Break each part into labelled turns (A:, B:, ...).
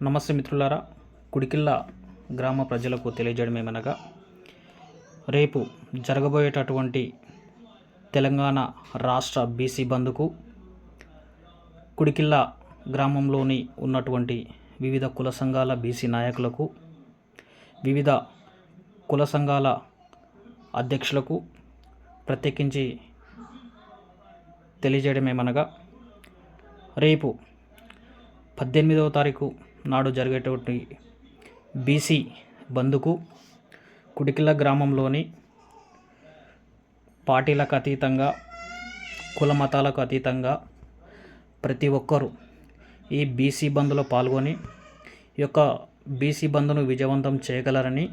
A: నమస్తే మిత్రులారా, కుడికిళ్ళ గ్రామ ప్రజలకు తెలియజేయడమేమనగా రేపు జరగబోయేటటువంటి తెలంగాణ రాష్ట్ర బీసీ బంద్కు కుడికిళ్ళ గ్రామంలోని ఉన్నటువంటి వివిధ కుల సంఘాల బీసీ నాయకులకు, వివిధ కుల సంఘాల అధ్యక్షులకు ప్రత్యేకించి తెలియజేయడమేమనగా రేపు 18వ తారీఖు నాడు జరిగేటువంటి బీసీ బంద్కు కుడికిళ్ళ గ్రామంలోని పార్టీలకు అతీతంగా, కుల మతాలకు అతీతంగా ప్రతి ఒక్కరూ ఈ బీసీ బంద్లో పాల్గొని ఈ యొక్క బీసీ బంద్ను విజయవంతం చేయగలరని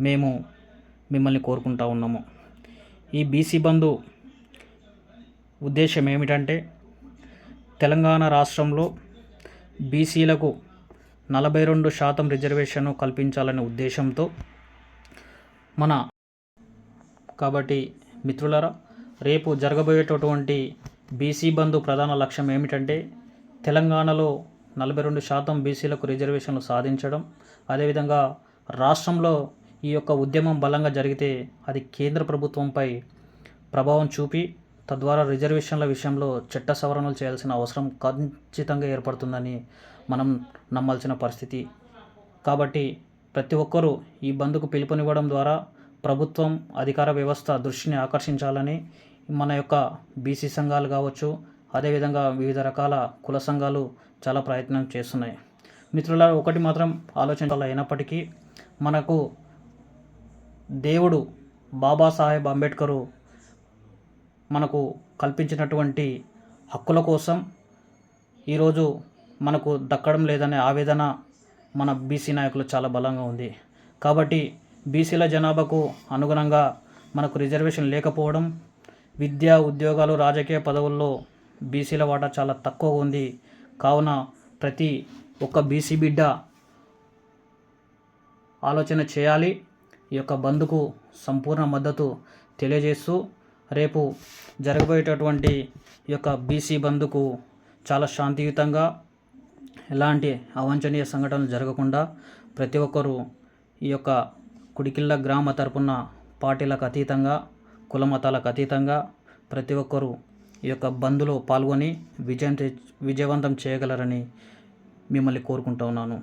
A: మేము మిమ్మల్ని కోరుకుంటా ఉన్నాము. ఈ బీసీ బంద్ ఉద్దేశం ఏమిటంటే, తెలంగాణ రాష్ట్రంలో బీసీలకు 42% రిజర్వేషన్ కల్పించాలనే ఉద్దేశంతో కాబట్టి మిత్రులారా, రేపు జరగబోయేటటువంటి బీసీ బంద్ ప్రధాన లక్ష్యం ఏమిటంటే, తెలంగాణలో 42% బీసీలకు రిజర్వేషన్లు సాధించడం. అదేవిధంగా రాష్ట్రంలో ఈ యొక్క ఉద్యమం బలంగా జరిగితే అది కేంద్ర ప్రభుత్వంపై ప్రభావం చూపి తద్వారా రిజర్వేషన్ల విషయంలో చట్ట సవరణలు చేయాల్సిన అవసరం ఖచ్చితంగా ఏర్పడుతుందని మనం నమ్మాల్సిన పరిస్థితి. కాబట్టి ప్రతి ఒక్కరూ ఈ బంద్కు పిలుపునివ్వడం ద్వారా ప్రభుత్వం, అధికార వ్యవస్థ దృష్టిని ఆకర్షించాలని మన యొక్క బీసీ సంఘాలు కావచ్చు, అదేవిధంగా వివిధ రకాల కుల సంఘాలు చాలా ప్రయత్నం చేస్తున్నాయి. మిత్రులారా, ఒకటి మాత్రం ఆలోచించాలి. అయినప్పటికీ మనకు దేవుడు బాబాసాహెబ్ అంబేద్కర్ మనకు కల్పించినటువంటి హక్కుల కోసం ఈరోజు మనకు దక్కడం లేదనే ఆవేదన మన బీసీ నాయకులు చాలా బలంగా ఉంది. కాబట్టి బీసీల జనాభాకు అనుగుణంగా మనకు రిజర్వేషన్ లేకపోవడం, విద్యా, ఉద్యోగాలు, రాజకీయ పదవుల్లో బీసీల వాటా చాలా తక్కువ ఉంది. కావున ప్రతి ఒక్క బీసీ బిడ్డ ఆలోచన చేయాలి. ఈ యొక్క బంద్కు సంపూర్ణ మద్దతు తెలియజేస్తూ రేపు జరగబోయేటటువంటి ఈ యొక్క బీసీ బంద్కు చాలా శాంతియుతంగా, ఎలాంటి అవాంఛనీయ సంఘటనలు జరగకుండా ప్రతి ఒక్కరూ ఈ యొక్క కుడికిళ్ళ గ్రామ తరపున పార్టీలకు అతీతంగా, కుల మతాలకు అతీతంగా ప్రతి ఒక్కరూ ఈ యొక్క బంద్లో పాల్గొని విజయవంతం చేయగలరని మిమ్మల్ని కోరుకుంటూ ఉన్నాను.